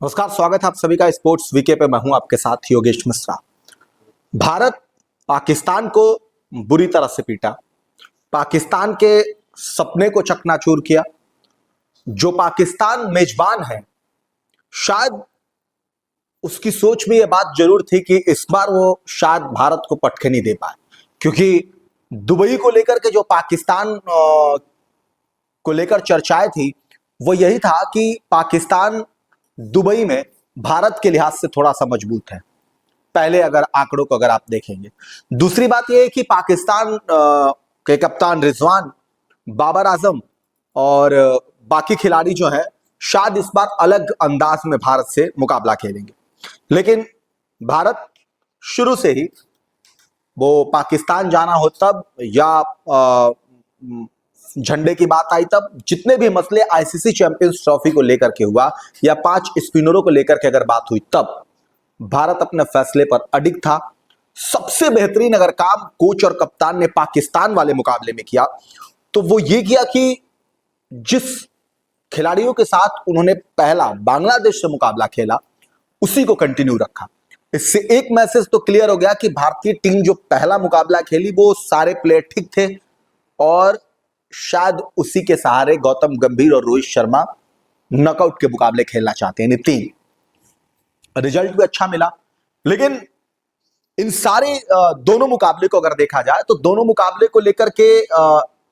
नमस्कार, स्वागत है आप सभी का स्पोर्ट्स वीके पे। मैं हूं आपके साथ योगेश मिश्रा। भारत पाकिस्तान को बुरी तरह से पीटा, पाकिस्तान के सपने को चकनाचूर किया। जो पाकिस्तान मेजबान है, शायद उसकी सोच में यह बात जरूर थी कि इस बार वो शायद भारत को पटखे नहीं दे पाए, क्योंकि दुबई को लेकर के जो पाकिस्तान को लेकर चर्चाएं थी वो यही था कि पाकिस्तान दुबई में भारत के लिहाज से थोड़ा सा मजबूत है, पहले अगर आंकड़ों को अगर आप देखेंगे। दूसरी बात यह है कि पाकिस्तान के कप्तान रिजवान, बाबर आजम और बाकी खिलाड़ी जो है शायद इस बार अलग अंदाज में भारत से मुकाबला खेलेंगे। लेकिन भारत शुरू से ही, वो पाकिस्तान जाना हो तब या झंडे की बात आई तब, जितने भी मसले आईसीसी चैंपियंस ट्रॉफी को लेकर के हुआ या 5 स्पिनरों को लेकर के अगर बात हुई, तब भारत अपने फैसले पर अडिग था। सबसे बेहतरीन अगर काम कोच और कप्तान ने पाकिस्तान वाले मुकाबले में किया तो वो ये किया कि जिस खिलाड़ियों के साथ उन्होंने पहला बांग्लादेश से मुकाबला खेला उसी को कंटिन्यू रखा। इससे एक मैसेज तो क्लियर हो गया कि भारतीय टीम जो पहला मुकाबला खेली वो सारे प्लेयर ठीक थे और शायद उसी के सहारे गौतम गंभीर और रोहित शर्मा नॉकआउट के मुकाबले खेलना चाहते हैं। तीन रिजल्ट भी अच्छा मिला। लेकिन इन सारे दोनों मुकाबले को अगर देखा जाए तो दोनों मुकाबले को लेकर के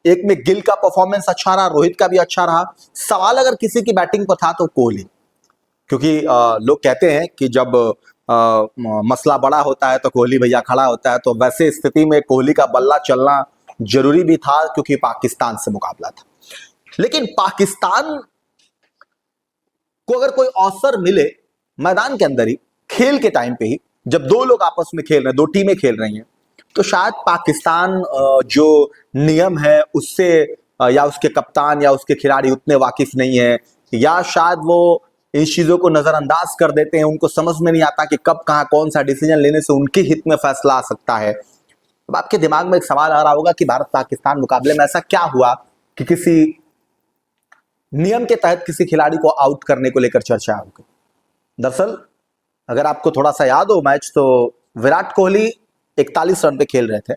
एक में गिल का परफॉर्मेंस अच्छा रहा, रोहित का भी अच्छा रहा। सवाल अगर किसी की बैटिंग पर था तो कोहली, क्योंकि लोग कहते हैं कि जब मसला बड़ा होता है तो कोहली भैया खड़ा होता है, तो वैसे स्थिति में कोहली का बल्ला चलना जरूरी भी था क्योंकि पाकिस्तान से मुकाबला था। लेकिन पाकिस्तान को अगर कोई अवसर मिले मैदान के अंदर ही, खेल के टाइम पे ही, जब दो लोग आपस में खेल रहे हैं, दो टीमें खेल रही हैं, तो शायद पाकिस्तान जो नियम है उससे या उसके कप्तान या उसके खिलाड़ी उतने वाकिफ नहीं है, या शायद वो इन चीजों को नजरअंदाज कर देते हैं। उनको समझ में नहीं आता कि कब कहां कौन सा डिसीजन लेने से उनके हित में फैसला आ सकता है। अब आपके दिमाग में एक सवाल आ रहा होगा कि भारत पाकिस्तान मुकाबले में ऐसा क्या हुआ कि किसी नियम के तहत किसी खिलाड़ी को आउट करने को लेकर चर्चा होगी। दरअसल अगर आपको थोड़ा सा याद हो मैच, तो विराट कोहली 41 रन पे खेल रहे थे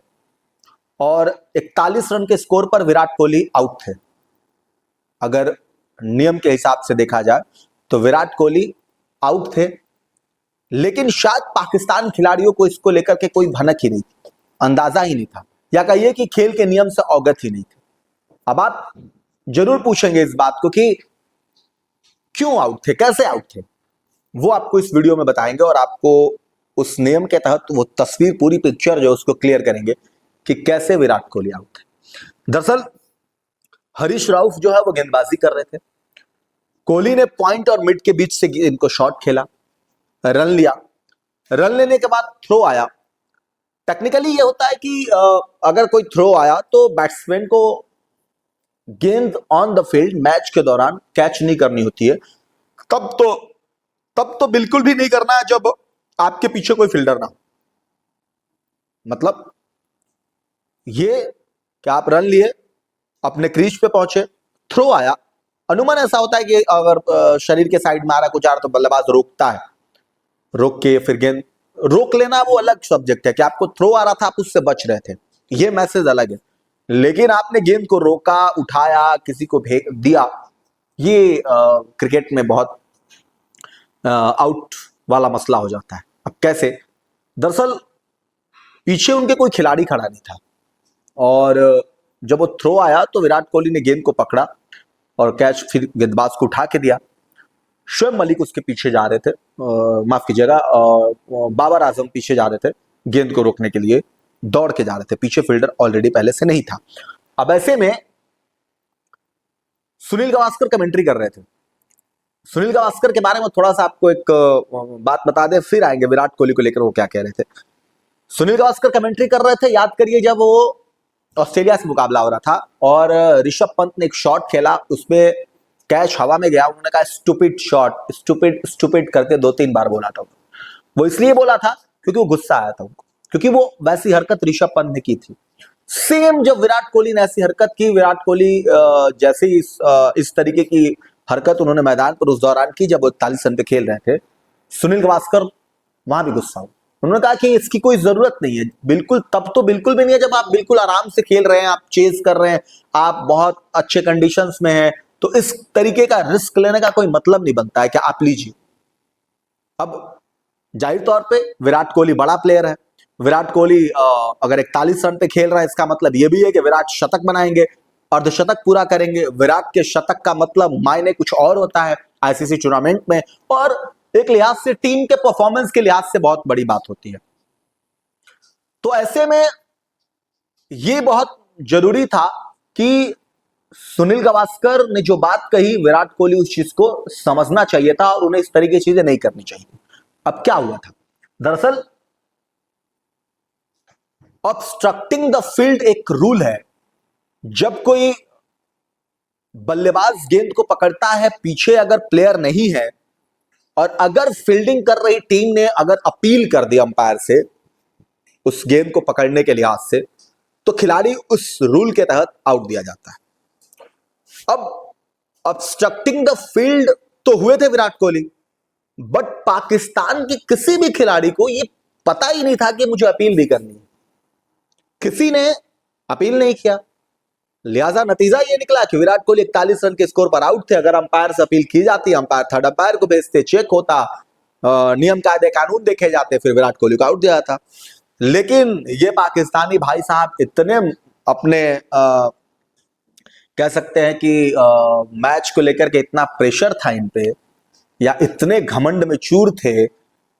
और 41 रन के स्कोर पर विराट कोहली आउट थे। अगर नियम के हिसाब से देखा जाए तो विराट कोहली आउट थे, लेकिन शायद पाकिस्तान खिलाड़ियों को इसको लेकर के कोई भनक ही नहीं थी, अंदाजा ही नहीं था, या कहिए कि खेल के नियम से अवगत ही नहीं थे। अब आप जरूर पूछेंगे इस बात को कि क्यों आउट थे, कैसे आउट थे, वो आपको इस वीडियो में बताएंगे और आपको उस नियम के तहत वो तस्वीर, पूरी पिक्चर जो उसको क्लियर करेंगे कि कैसे विराट कोहली आउट थे। दरअसल हरीश राउफ जो है वो गेंदबाजी कर रहे थे, कोहली ने पॉइंट और मिड के बीच से इनको शॉट खेला, रन लिया। रन लेने के बाद थ्रो आया। टेक्निकली ये होता है कि अगर कोई थ्रो आया तो बैट्समैन को गेंद ऑन द फील्ड मैच के दौरान कैच नहीं करनी होती है। तब तो बिल्कुल भी नहीं करना है जब आपके पीछे कोई फील्डर ना हो। मतलब ये कि आप रन लिए, अपने क्रीज पे पहुंचे, थ्रो आया, अनुमान ऐसा होता है कि अगर शरीर के साइड में आ रहा है कुछ आ रहा तो बल्लेबाज रोकता है, रोक के फिर गेंद रोक लेना वो अलग सब्जेक्ट है कि आपको थ्रो आ रहा था, आप उससे बच रहे थे, ये मैसेज अलग है। लेकिन आपने गेंद को रोका, उठाया, किसी को फेंक दिया, ये क्रिकेट में बहुत आउट वाला मसला हो जाता है। अब कैसे? दरअसल पीछे उनके कोई खिलाड़ी खड़ा नहीं था और जब वो थ्रो आया तो विराट कोहली ने गेंद को पकड़ा और कैच फिर गेंदबाज को उठा के दिया। शोएब मलिक उसके पीछे जा रहे थे, माफ कीजिएगा, बाबर आजम पीछे जा रहे थे गेंद को रोकने के लिए, दौड़ के जा रहे थे, पीछे फील्डर ऑलरेडी पहले से नहीं था। अब ऐसे में सुनील गावस्कर कमेंट्री कर रहे थे। सुनील गावस्कर के बारे में थोड़ा सा आपको एक बात बता दें, फिर आएंगे विराट कोहली को लेकर वो क्या कह रहे थे। सुनील गावस्कर कमेंट्री कर रहे थे, याद करिए, जब वो ऑस्ट्रेलिया से मुकाबला हो रहा था और ऋषभ पंत ने एक शॉट खेला, उसमें कैच हवा में गया, उन्होंने कहा स्टूपिड शॉट, स्टूपिड स्टूपिड करके 2-3 बार बोला था। वो इसलिए बोला था क्योंकि वो गुस्सा आया था उनको, क्योंकि वो वैसी हरकत ऋषभ पंत ने की थी। सेम जब विराट कोहली ने ऐसी हरकत की, विराट कोहली जैसे ही इस तरीके की हरकत उन्होंने मैदान पर उस दौरान की जब वो 41 रन पे खेल रहे थे। सुनील गावस्कर वहां भी गुस्सा हुए। उन्होंने कहा कि इसकी कोई जरूरत नहीं है, बिल्कुल तब तो बिल्कुल भी नहीं है जब आप बिल्कुल आराम से खेल रहे हैं, आप चेज कर रहे हैं, आप बहुत अच्छे कंडीशंस में हैं, तो इस तरीके का रिस्क लेने का कोई मतलब नहीं बनता है कि आप लीजिए। अब जाहिर तौर पे विराट कोहली बड़ा प्लेयर है। विराट कोहली अगर 41 रन पे खेल रहा है, इसका मतलब यह भी है कि विराट शतक बनाएंगे, अर्धशतक पूरा करेंगे। विराट के शतक का मतलब मायने कुछ और होता है आईसीसी टूर्नामेंट में, और एक लिहाज से टीम के परफॉर्मेंस के लिहाज से बहुत बड़ी बात होती है। तो ऐसे में यह बहुत जरूरी था कि सुनील गावस्कर ने जो बात कही, विराट कोहली उस चीज को समझना चाहिए था और उन्हें इस तरह की चीजें नहीं करनी चाहिए। अब क्या हुआ था, दरअसल ऑब्स्ट्रक्टिंग द फील्ड एक रूल है। जब कोई बल्लेबाज गेंद को पकड़ता है, पीछे अगर प्लेयर नहीं है और अगर फील्डिंग कर रही टीम ने अगर अपील कर दी अंपायर से उस गेंद को पकड़ने के लिहाज से, तो खिलाड़ी उस रूल के तहत आउट दिया जाता है। अब ऑब्स्ट्रक्टिंग द फील्ड तो हुए थे विराट कोहली, बट पाकिस्तान के किसी भी खिलाड़ी को यह पता ही नहीं था कि मुझे अपील भी करनी है। किसी ने अपील नहीं किया, लिहाजा नतीजा यह निकला कि विराट कोहली 41 रन के स्कोर पर आउट थे। अगर अंपायर से अपील की जाती, अंपायर थर्ड अंपायर को भेजते, चेक होता, नियम कायदे कानून देखे जाते, फिर विराट कोहली को आउट दिया जाता। लेकिन ये पाकिस्तानी भाई साहब इतने अपने कह सकते हैं कि मैच को लेकर के इतना प्रेशर था इन पे, या इतने घमंड में चूर थे,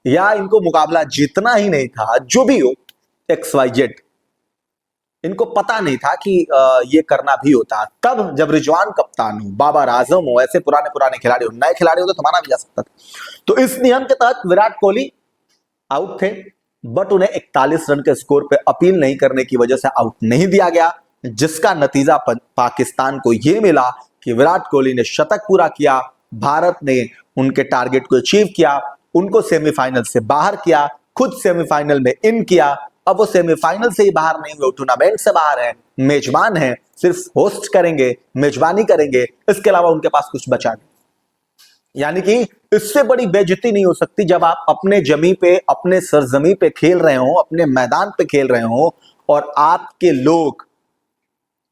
या इनको मुकाबला जीतना ही नहीं था, जो भी हो XYZ, इनको पता नहीं था कि ये करना भी होता। तब जब रिजवान कप्तान हो, बाबर आजम हो, ऐसे पुराने खिलाड़ी हो, नए खिलाड़ी हो तो माना भी जा सकता था। तो इस नियम के तहत विराट कोहली आउट थे, बट उन्हें 41 रन के स्कोर पे अपील नहीं करने की वजह से आउट नहीं दिया गया, जिसका नतीजा पाकिस्तान को यह मिला कि विराट कोहली ने शतक पूरा किया, भारत ने उनके टारगेट को अचीव किया, उनको सेमीफाइनल से बाहर किया, खुद सेमीफाइनल में इन किया। अब वो सेमीफाइनल से ही बाहर नहीं हुए, टूर्नामेंट से बाहर है, मेजबान है, सिर्फ होस्ट करेंगे, मेजबानी करेंगे, इसके अलावा उनके पास कुछ बचा नहीं। यानी कि इससे बड़ी बेइज्जती नहीं हो सकती जब आप अपने जमी पे, अपने सरजमी पे खेल रहे हो, अपने मैदान पे खेल रहे हो, और आपके लोग,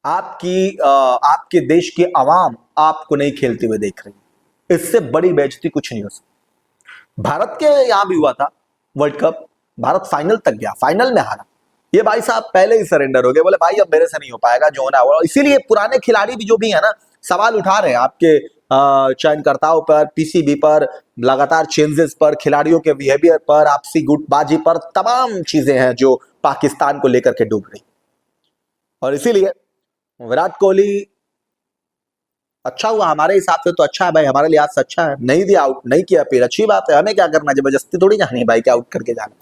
आपके देश की आवाम आपको नहीं खेलते हुए देख रही। इससे बड़ी बेइज्जती कुछ नहीं हो सकती। भारत के यहां भी हुआ था वर्ल्ड कप, भारत फाइनल तक गया, फाइनल में हारा। ये भाई साहब पहले ही सरेंडर हो गए, बोले भाई अब मेरे से नहीं हो पाएगा, जो होना हुआ। इसीलिए पुराने खिलाड़ी भी जो भी है ना, सवाल उठा रहे हैं आपके चयनकर्ताओं पर, पीसीबी पर, लगातार चेंजेस पर, खिलाड़ियों के बिहेवियर पर, आपसी गुटबाजी पर, तमाम चीजें हैं जो पाकिस्तान को लेकर के डूब रही। और इसीलिए विराट कोहली अच्छा हुआ, हमारे हिसाब से तो अच्छा है भाई, हमारे लिहाज से अच्छा है, नहीं दिया आउट, नहीं किया अपील, अच्छी बात है। हमें क्या करना, जबरदस्ती थोड़ी जानी है भाई क्या आउट करके जाना।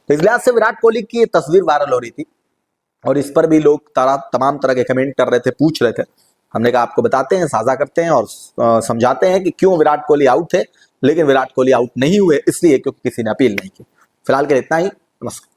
तो इस लिहाज से विराट कोहली की तस्वीर वायरल हो रही थी और इस पर भी लोग तमाम तरह के कमेंट कर रहे थे, पूछ रहे थे। हमने कहा आपको बताते हैं, साझा करते हैं और समझाते हैं कि क्यों विराट कोहली आउट थे। लेकिन विराट कोहली आउट नहीं हुए इसलिए क्योंकि किसी ने अपील नहीं की। फिलहाल के लिए इतना ही, नमस्कार।